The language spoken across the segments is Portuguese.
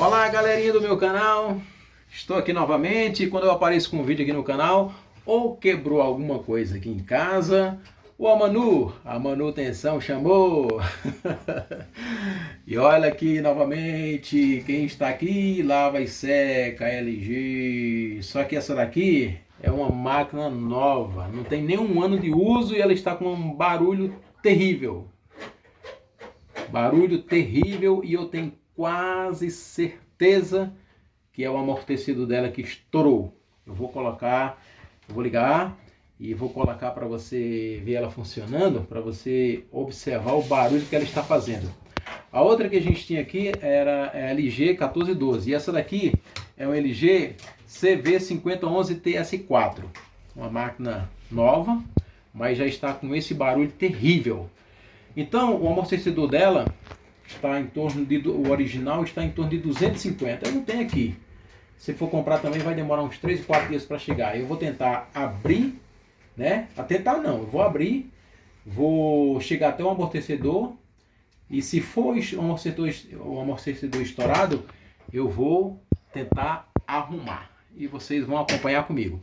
Olá, galerinha do meu canal, estou aqui novamente. Quando eu apareço com um vídeo aqui no canal, ou quebrou alguma coisa aqui em casa, ou a manutenção chamou. E olha aqui novamente, quem está aqui, lava e seca, LG. Só que essa daqui é uma máquina nova, não tem nenhum ano de uso e ela está com um barulho terrível. Barulho terrível, e eu tenho quase certeza que é o amortecedor dela que estourou. Eu vou ligar e vou colocar para você ver ela funcionando, para você observar o barulho que ela está fazendo. A outra que a gente tinha aqui era a LG 1412, e essa daqui é um LG CV5011 TS4, uma máquina nova, mas já está com esse barulho terrível. Então, o amortecedor dela está em torno de, o original está em torno de 250. Eu não tenho aqui. Se for comprar também vai demorar uns 3 ou 4 dias para chegar. Eu vou tentar abrir, né? A tentar não, eu vou abrir, vou chegar até o amortecedor, e se for o amortecedor estourado, eu vou tentar arrumar. E vocês vão acompanhar comigo.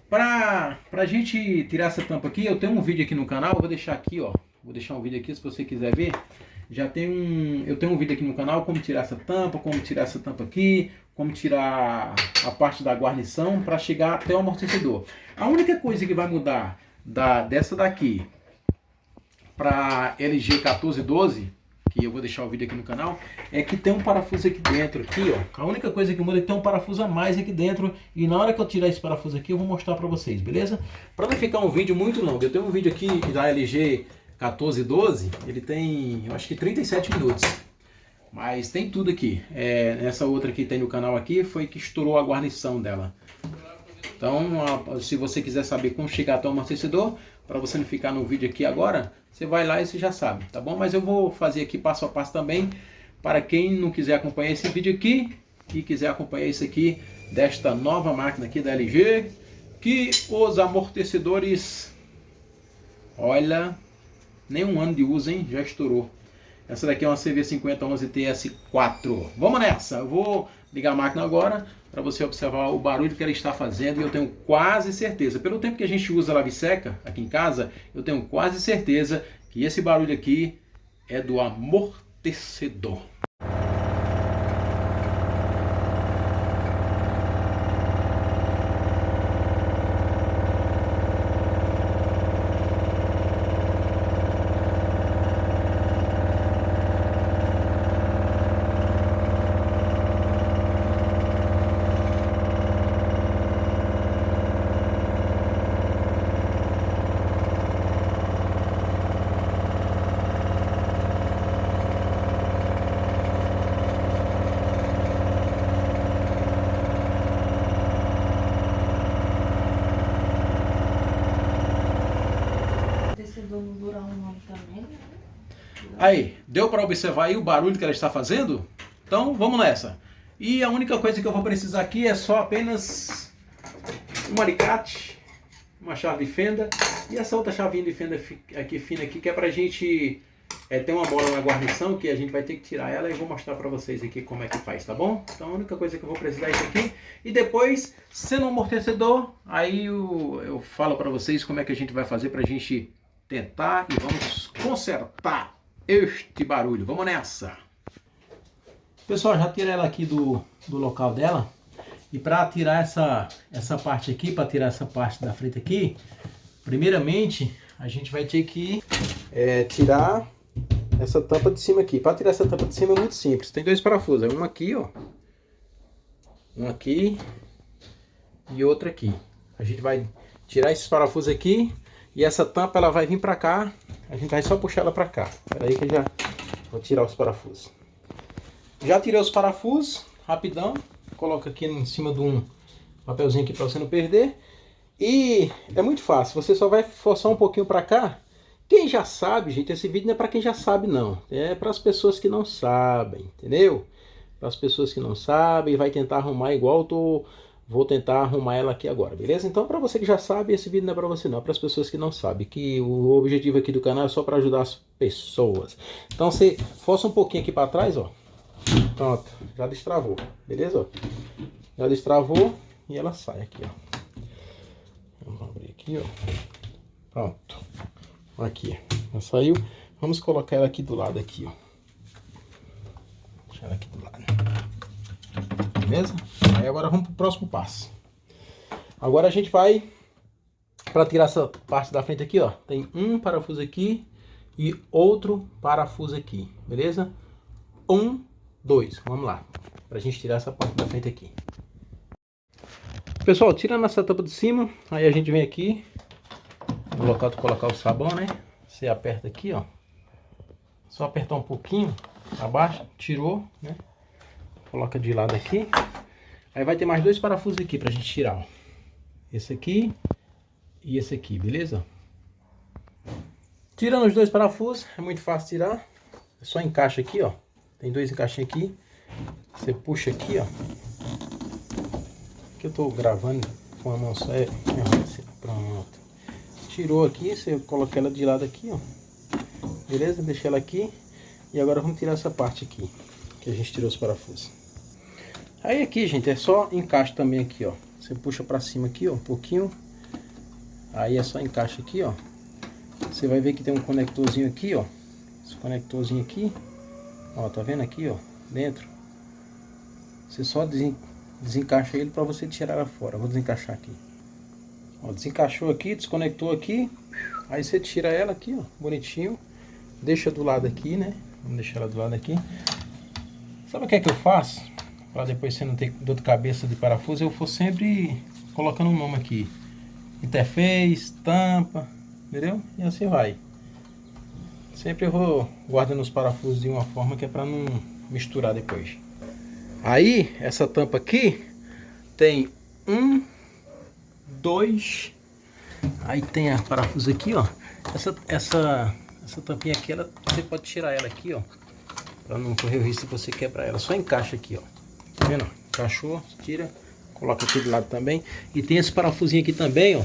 Para a gente tirar essa tampa aqui, eu tenho um vídeo aqui no canal, eu vou deixar aqui, ó. Vou deixar um vídeo aqui se você quiser ver. Eu tenho um vídeo aqui no canal como tirar essa tampa, aqui, como tirar a parte da guarnição para chegar até o amortecedor. A única coisa que vai mudar dessa daqui para LG 1412, que eu vou deixar o vídeo aqui no canal, é que tem um parafuso aqui dentro, aqui, ó. A única coisa que muda é que tem um parafuso a mais aqui dentro, e na hora que eu tirar esse parafuso aqui eu vou mostrar para vocês, beleza? Para não ficar um vídeo muito longo, eu tenho um vídeo aqui da LG 1412, ele tem, eu acho que 37 minutos, mas tem tudo aqui. Essa outra que tem no canal aqui foi que estourou a guarnição dela. Então, se você quiser saber como chegar até o amortecedor, para você não ficar no vídeo aqui agora, você vai lá e você já sabe, tá bom? Mas eu vou fazer aqui passo a passo também, para quem não quiser acompanhar esse vídeo aqui, e quiser acompanhar isso aqui, desta nova máquina aqui da LG, que os amortecedores, olha, nem um ano de uso, hein? Já estourou. Essa daqui é uma CV5011 TS4. Vamos nessa! Eu vou ligar a máquina agora para você observar o barulho que ela está fazendo, e eu tenho quase certeza, pelo tempo que a gente usa lava e seca aqui em casa, eu tenho quase certeza que esse barulho aqui é do amortecedor. Aí, deu para observar aí o barulho que ela está fazendo? Então, vamos nessa. E a única coisa que eu vou precisar aqui é só apenas um alicate, uma chave de fenda, e essa outra chavinha de fenda aqui fina aqui, que é para a gente ter uma mola na guarnição, que a gente vai ter que tirar ela, e vou mostrar para vocês aqui como é que faz, tá bom? Então a única coisa que eu vou precisar é isso aqui, e depois, sendo um amortecedor, aí eu falo para vocês como é que a gente vai fazer para a gente tentar e vamos consertar este barulho. Vamos nessa! Pessoal, já tirei ela aqui do local dela. E para tirar essa parte aqui, para tirar essa parte da frente aqui, primeiramente a gente vai ter que tirar essa tampa de cima aqui. Para tirar essa tampa de cima é muito simples. Tem dois parafusos, um aqui, ó, um aqui e outro aqui. A gente vai tirar esses parafusos aqui, e essa tampa ela vai vir para cá. A gente vai só puxar ela para cá. Espera aí que eu já vou tirar os parafusos. Já tirei os parafusos, rapidão. Coloca aqui em cima de um papelzinho aqui para você não perder. E é muito fácil, você só vai forçar um pouquinho para cá. Quem já sabe, gente, esse vídeo não é para quem já sabe não. É para as pessoas que não sabem, entendeu? Para as pessoas que não sabem, vai tentar arrumar igual vou tentar arrumar ela aqui agora, beleza? Então, para você que já sabe, esse vídeo não é para você não, é para as pessoas que não sabem, que o objetivo aqui do canal é só para ajudar as pessoas. Então, você força um pouquinho aqui para trás, ó. Pronto, já destravou, beleza? Já destravou e ela sai aqui, ó. Vamos abrir aqui, ó. Pronto. Aqui, já saiu. Vamos colocar ela aqui do lado aqui, ó. Deixar ela aqui do lado. Beleza? Aí agora vamos pro próximo passo. Agora a gente vai para tirar essa parte da frente aqui, ó. Tem um parafuso aqui e outro parafuso aqui, beleza? 1, 2, vamos lá. Pra gente tirar essa parte da frente aqui. Pessoal, tirando essa tampa de cima, aí a gente vem aqui no local de colocar o sabão, né? Você aperta aqui, ó. Só apertar um pouquinho abaixo, tirou, né? Coloca de lado aqui. Aí vai ter mais dois parafusos aqui pra gente tirar, ó. Esse aqui e esse aqui, beleza? Tirando os dois parafusos, é muito fácil tirar. É só encaixa aqui, ó. Tem dois encaixinhos aqui. Você puxa aqui, ó. Aqui eu tô gravando com a mão só. Pronto. Tirou aqui, você coloca ela de lado aqui, ó. Beleza? Deixa ela aqui. E agora vamos tirar essa parte aqui, que a gente tirou os parafusos. Aí aqui, gente, é só encaixe também aqui, ó. Você puxa pra cima aqui, ó, um pouquinho. Aí é só encaixa aqui, ó. Você vai ver que tem um conectorzinho aqui, ó. Esse conectorzinho aqui. Ó, tá vendo aqui, ó, dentro. Você só desencaixa ele pra você tirar ela fora. Vou desencaixar aqui. Ó, desencaixou aqui, desconectou aqui. Aí você tira ela aqui, ó, bonitinho. Deixa do lado aqui, né? Vamos deixar ela do lado aqui. Sabe o que é que eu faço? Para depois você não ter dor de cabeça de parafuso, eu vou sempre colocando um nome aqui. Interface, tampa, entendeu? E assim vai. Sempre eu vou guardando os parafusos de uma forma que é para não misturar depois. Aí, essa tampa aqui tem 1, 2. Aí tem a parafuso aqui, ó. Essa tampinha aqui, você pode tirar ela aqui, ó. Para não correr o risco de você quebrar ela. Só encaixa aqui, ó. Tá vendo? Encaixou, tira. Coloca aqui do lado também. E tem esse parafusinho aqui também, ó.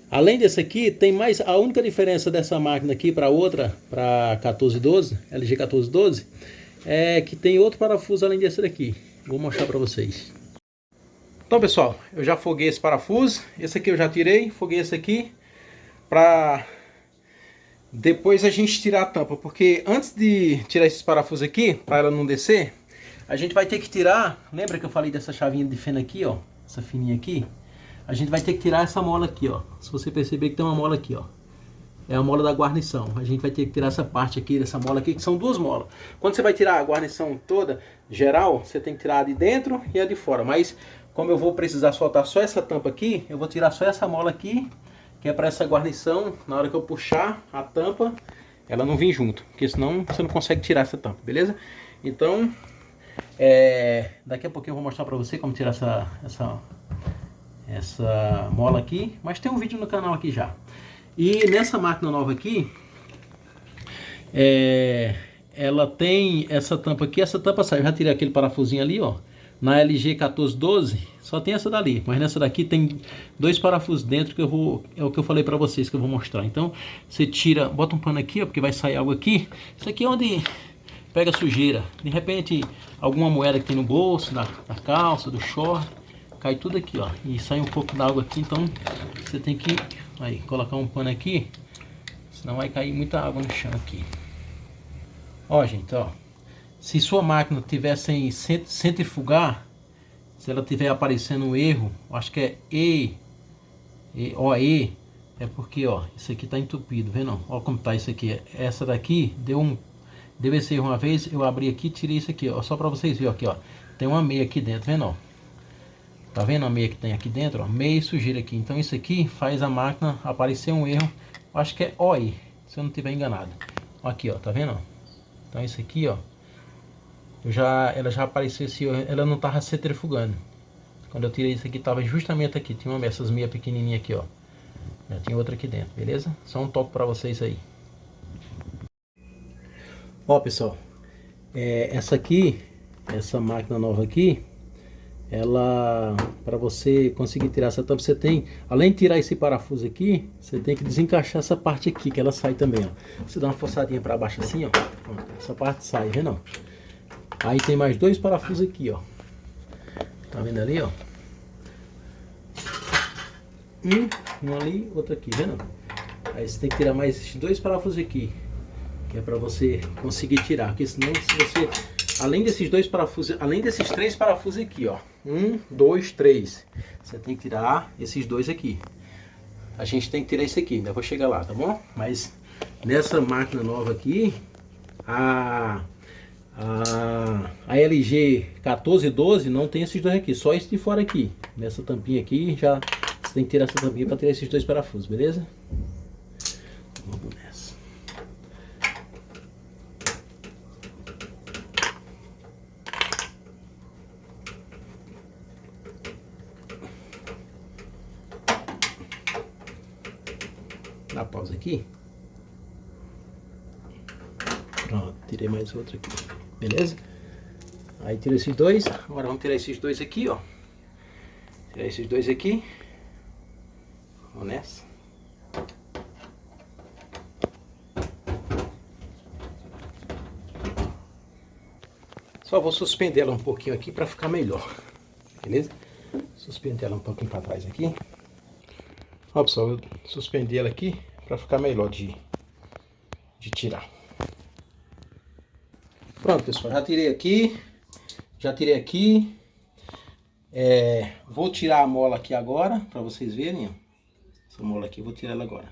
Além desse aqui, tem mais. A única diferença dessa máquina aqui para outra, para 1412, LG 1412, é que tem outro parafuso além desse daqui. Vou mostrar para vocês. Então, pessoal, eu já foguei esse parafuso. Esse aqui eu já tirei. Foguei esse aqui para depois a gente tirar a tampa. Porque antes de tirar esses parafusos aqui, para ela não descer, a gente vai ter que tirar. Lembra que eu falei dessa chavinha de fenda aqui, ó? Essa fininha aqui. A gente vai ter que tirar essa mola aqui, ó. Se você perceber que tem uma mola aqui, ó. É a mola da guarnição. A gente vai ter que tirar essa parte aqui, dessa mola aqui, que são duas molas. Quando você vai tirar a guarnição toda, geral, você tem que tirar a de dentro e a de fora. Mas, como eu vou precisar soltar só essa tampa aqui, eu vou tirar só essa mola aqui, que é para essa guarnição. Na hora que eu puxar a tampa, ela não vir junto. Porque senão você não consegue tirar essa tampa, beleza? Então, daqui a pouquinho eu vou mostrar para você como tirar essa mola aqui, mas tem um vídeo no canal aqui já. E nessa máquina nova aqui, ela tem essa tampa aqui, essa tampa sai, eu já tirei aquele parafusinho ali, ó. Na LG 1412 só tem essa dali, mas nessa daqui tem dois parafusos dentro que é o que eu falei pra vocês que eu vou mostrar. Então você tira, bota um pano aqui, ó, porque vai sair algo aqui. Isso aqui é onde pega sujeira, de repente alguma moeda que tem no bolso, da calça, do short, cai tudo aqui, ó, e sai um pouco d'água aqui. Então você tem que aí colocar um pano aqui, senão vai cair muita água no chão aqui. Ó, gente, ó, se sua máquina tiver sem centrifugar, se ela tiver aparecendo um erro, acho que é OE, é porque, ó, isso aqui tá entupido, vendo? Ó como tá isso aqui. Essa daqui deu esse erro uma vez, eu abri aqui e tirei isso aqui, ó, só para vocês verem aqui, ó. Tem uma meia aqui dentro, vendo, ó? Tá vendo a meia que tem aqui dentro, ó? Meia e sujeira aqui. Então isso aqui faz a máquina aparecer um erro, acho que é OE, se eu não tiver enganado. Aqui, ó, tá vendo, ó? Então isso aqui, ó, ela já apareceu esse erro, ela não tava centrifugando. Quando eu tirei isso aqui, tava justamente aqui, tinha essas meias pequenininhas aqui, ó. Já tinha outra aqui dentro, beleza? Só um toque para vocês aí. Ó, pessoal, essa máquina nova aqui, ela, para você conseguir tirar essa tampa, você tem, além de tirar esse parafuso aqui, você tem que desencaixar essa parte aqui, que ela sai também, ó. Você dá uma forçadinha para baixo assim, ó, essa parte sai, vendo? Aí tem mais 2 parafusos aqui, ó. Tá vendo ali, ó? Um ali, outro aqui, vendo? Aí você tem que tirar mais esses 2 parafusos aqui, que é para você conseguir tirar, porque senão se você, além desses 2 parafusos, além desses 3 parafusos aqui, ó, 1, 2, 3, você tem que tirar esses 2 aqui. A gente tem que tirar esse aqui, ainda vou chegar lá, tá bom? Mas nessa máquina nova aqui, a LG 1412 não tem esses 2 aqui, só esse de fora aqui. Nessa tampinha aqui, já você tem que tirar essa tampinha para tirar esses 2 parafusos, beleza? Vamos nessa. Dá pausa aqui. Pronto, tirei mais outro aqui, beleza? Aí tira esses 2, agora vamos tirar esses 2 aqui, ó. Tirar esses 2 aqui. Vamos nessa. Só vou suspender ela um pouquinho aqui para ficar melhor, beleza? Suspender ela um pouquinho para trás aqui. Ó, pessoal, eu suspendi ela aqui para ficar melhor de tirar. Pronto, pessoal, já tirei aqui. Vou tirar a mola aqui agora, para vocês verem, ó. Essa mola aqui, vou tirar ela agora.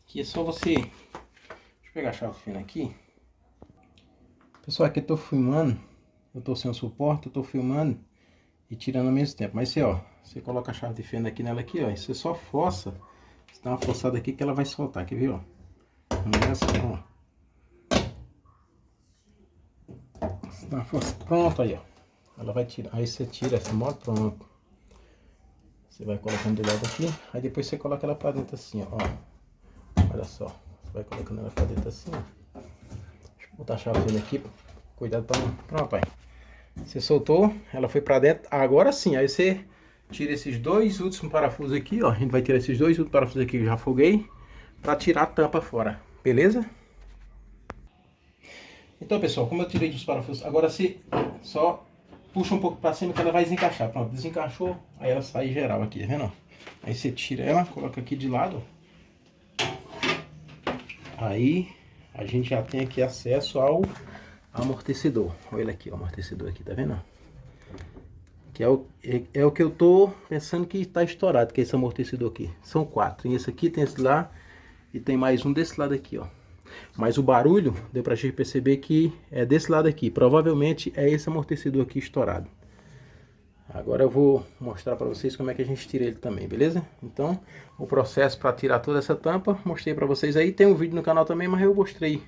Aqui é só você... Deixa eu pegar a chave fina aqui. Pessoal, aqui eu tô filmando, eu tô sem o suporte, eu tô filmando e tirando ao mesmo tempo. Mas você coloca a chave de fenda aqui nela aqui, ó, e você só força, você dá uma forçada aqui que ela vai soltar, quer ver, ó? Nessa, ó. Você dá uma força, pronto aí, ó. Ela vai tirar, aí você tira essa mola, pronto. Você vai colocando do lado aqui, aí depois você coloca ela pra dentro assim, ó. Olha só, você vai colocando ela pra dentro assim, ó. Vou botar a chave dele aqui, cuidado para não... Pronto, pai. Você soltou, ela foi para dentro. Agora sim, aí você tira esses 2 últimos parafusos aqui, ó. A gente vai tirar esses 2 últimos parafusos aqui que eu já afoguei, para tirar a tampa fora, beleza? Então, pessoal, como eu tirei dos parafusos, agora você só puxa um pouco para cima que ela vai desencaixar. Pronto, desencaixou, aí ela sai geral aqui, tá vendo? Aí você tira ela, coloca aqui de lado. Aí a gente já tem aqui acesso ao amortecedor. Olha ele aqui, o amortecedor aqui, tá vendo? Que é o que eu tô pensando que tá estourado, que é esse amortecedor aqui. São 4. Tem esse aqui, tem esse lá e tem mais um desse lado aqui, ó. Mas o barulho, deu pra gente perceber que é desse lado aqui. Provavelmente é esse amortecedor aqui estourado. Agora eu vou mostrar para vocês como é que a gente tira ele também, beleza? Então, o processo para tirar toda essa tampa, mostrei para vocês aí. Tem um vídeo no canal também, mas eu mostrei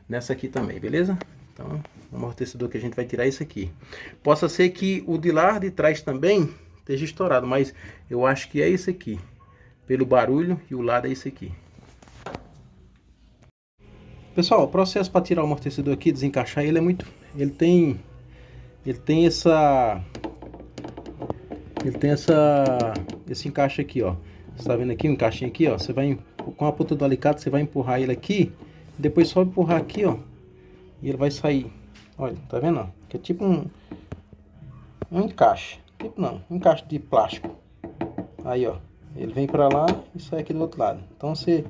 nessa aqui também, beleza? Então, o amortecedor que a gente vai tirar é esse aqui. Possa ser que o de lá de trás também esteja estourado, mas eu acho que é esse aqui. Pelo barulho e o lado é esse aqui. Pessoal, o processo para tirar o amortecedor aqui, desencaixar ele é muito... Ele tem esse encaixe aqui, ó. Você tá vendo aqui o encaixinho aqui, ó? Você vai com a ponta do alicate, você vai empurrar ele aqui, depois só empurrar aqui, ó, e ele vai sair. Olha, tá vendo, ó? Que é tipo um encaixe. Tipo não, um encaixe de plástico. Aí, ó, ele vem pra lá e sai aqui do outro lado. Então você,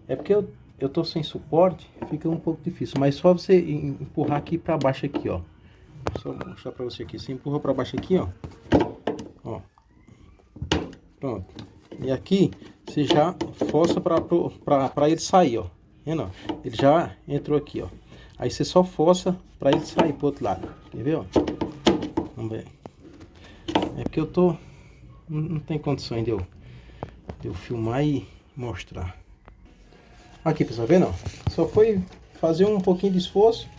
é porque eu tô sem suporte, fica um pouco difícil, mas só você empurrar aqui pra baixo aqui, ó. Só vou mostrar pra você aqui. Você empurra pra baixo aqui, ó. Ó. Pronto. E aqui você já força para ele sair, ó. Vendo? Ele já entrou aqui, ó. Aí você só força para ele sair pro outro lado. Quer ver, ó? Vamos ver. É porque eu tô... Não tem condições de eu filmar e mostrar. Aqui, pessoal, vendo? Só foi fazer um pouquinho de esforço.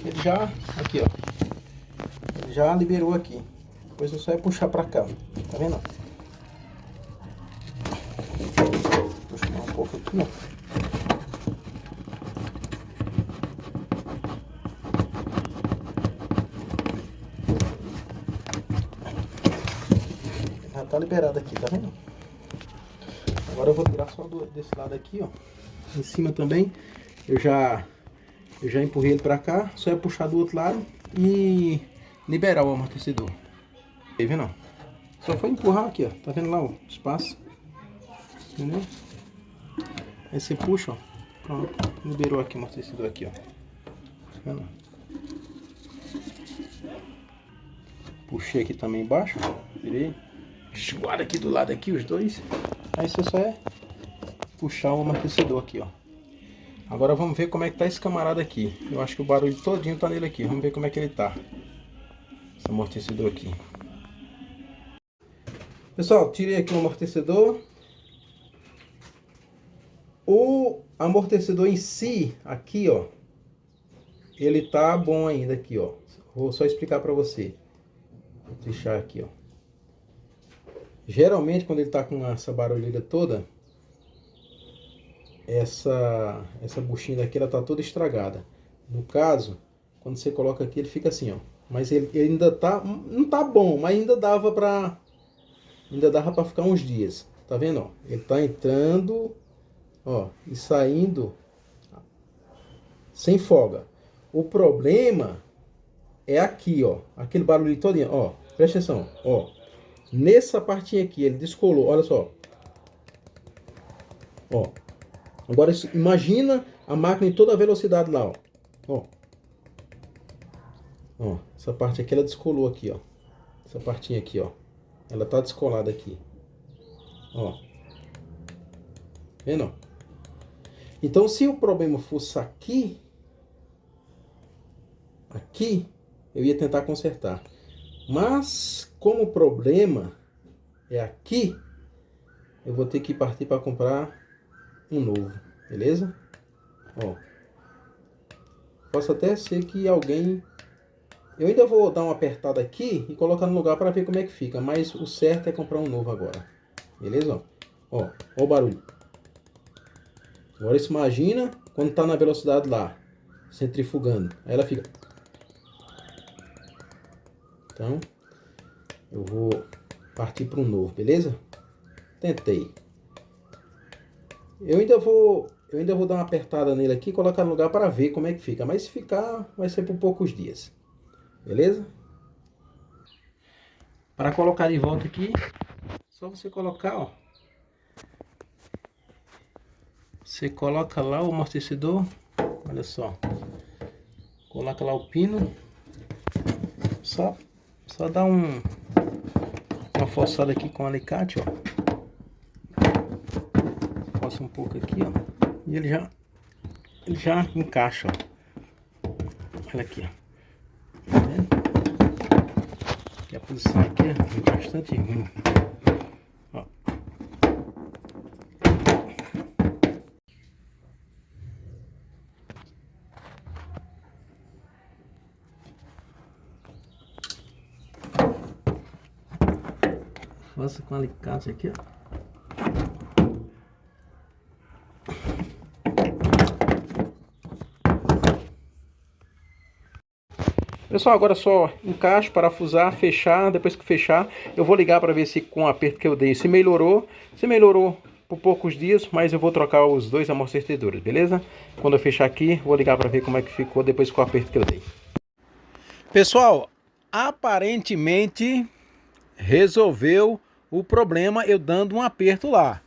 Ele já... Aqui, ó. Ele já liberou aqui. Depois é só puxar para cá. Tá vendo? Puxa um pouco aqui, ó. Já tá liberado aqui, tá vendo? Agora eu vou tirar só desse lado aqui, ó. Em cima também. Eu já empurrei ele pra cá. Só é puxar do outro lado e liberar o amortecedor. Tá vendo? Só foi empurrar aqui, ó. Tá vendo lá o espaço? Entendeu? Aí você puxa, ó. Pronto. Liberou aqui o amortecedor aqui, ó. Tá vendo? Puxei aqui também embaixo. Virei. Esguarda aqui do lado aqui os dois. Aí você só é puxar o amortecedor aqui, ó. Agora vamos ver como é que tá esse camarada aqui. Eu acho que o barulho todinho tá nele aqui. Vamos ver como é que ele tá. Esse amortecedor aqui. Pessoal, tirei aqui o amortecedor. O amortecedor em si, aqui, ó, ele tá bom ainda aqui, ó. Vou só explicar pra você. Vou deixar aqui, ó. Geralmente, quando ele tá com essa barulheira toda, essa buchinha daqui, ela tá toda estragada. No caso, quando você coloca aqui, ele fica assim, ó. Mas ele ainda tá, não tá bom, mas ainda dava pra ficar uns dias. Tá vendo, ó? Ele tá entrando, ó, e saindo sem folga. O problema é aqui, ó. Aquele barulho todinho, ó. Presta atenção, ó. Nessa partinha aqui, ele descolou, olha só. Ó. Agora, imagina a máquina em toda a velocidade lá, ó. Ó. Ó, essa parte aqui, ela descolou aqui, ó. Essa partinha aqui, ó. Ela tá descolada aqui. Ó. Vendo? Então, se o problema fosse aqui, eu ia tentar consertar. Mas, como o problema é aqui, eu vou ter que partir para comprar um novo, beleza? Ó. Posso até ser que alguém... Eu ainda vou dar uma apertada aqui e colocar no lugar para ver como é que fica. Mas o certo é comprar um novo agora. Beleza? Ó, ó o barulho. Agora você imagina quando tá na velocidade lá, centrifugando. Aí ela fica... Então, eu vou partir para um novo, beleza? Tentei. Eu ainda vou dar uma apertada nele aqui e colocar no lugar para ver como é que fica. Mas se ficar, vai ser por poucos dias. Beleza? Para colocar de volta aqui, só você colocar, ó. Você coloca lá o amortecedor, olha só. Coloca lá o pino. Só dá uma forçada aqui com o alicate, ó. Força um pouco aqui, ó. E ele já encaixa, ó. Olha aqui, ó. Tá vendo? E a posição aqui é bastante ruim. Ó. Força com o alicate aqui, ó. Pessoal, agora só encaixe, parafusar, fechar. Depois que fechar, eu vou ligar para ver se com o aperto que eu dei se melhorou. Se melhorou por poucos dias, mas eu vou trocar os dois amortecedores, beleza? Quando eu fechar aqui, vou ligar para ver como é que ficou depois com o aperto que eu dei. Pessoal, aparentemente resolveu o problema eu dando um aperto lá.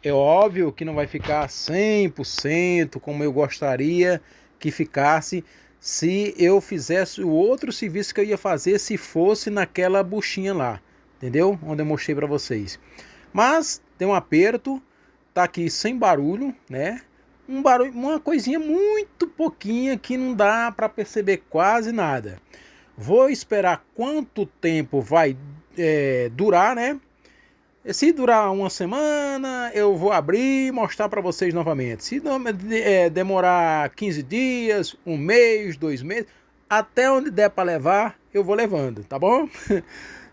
É óbvio que não vai ficar 100% como eu gostaria que ficasse se eu fizesse o outro serviço que eu ia fazer se fosse naquela buchinha lá, entendeu? Onde eu mostrei para vocês. Mas tem um aperto, tá aqui sem barulho, né? Um barulho, uma coisinha muito pouquinha que não dá para perceber quase nada. Vou esperar quanto tempo vai durar, né? Se durar uma semana, eu vou abrir e mostrar para vocês novamente. Se demorar 15 dias, um mês, 2 meses, até onde der para levar, eu vou levando, tá bom?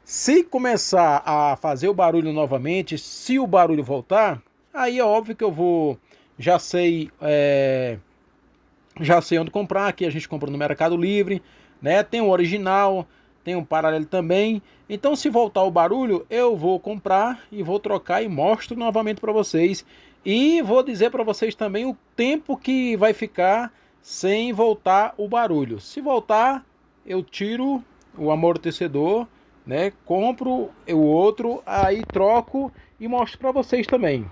Se começar a fazer o barulho novamente, se o barulho voltar, aí é óbvio que eu vou... Já sei onde comprar. Aqui a gente compra no Mercado Livre, né? Tem o original, tem um paralelo também. Então, se voltar o barulho, eu vou comprar e vou trocar e mostro novamente para vocês. E vou dizer para vocês também o tempo que vai ficar sem voltar o barulho. Se voltar, eu tiro o amortecedor, né? Compro o outro, aí troco e mostro para vocês também.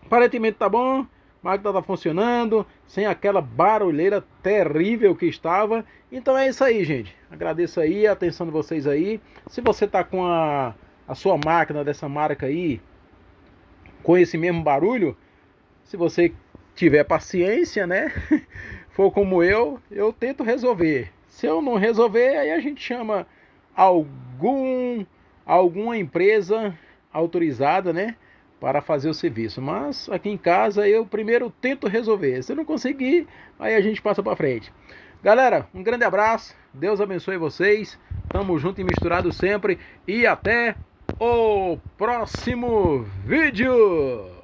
Aparentemente tá bom, a máquina tá funcionando, sem aquela barulheira terrível que estava. Então é isso aí, gente. Agradeço aí a atenção de vocês aí. Se você tá com a sua máquina dessa marca aí, com esse mesmo barulho, se você tiver paciência, né? For como eu tento resolver. Se eu não resolver, aí a gente chama alguma empresa autorizada, né, para fazer o serviço. Mas aqui em casa eu primeiro tento resolver. Se eu não conseguir, aí a gente passa para frente. Galera, um grande abraço. Deus abençoe vocês. Tamo junto e misturado sempre e até o próximo vídeo.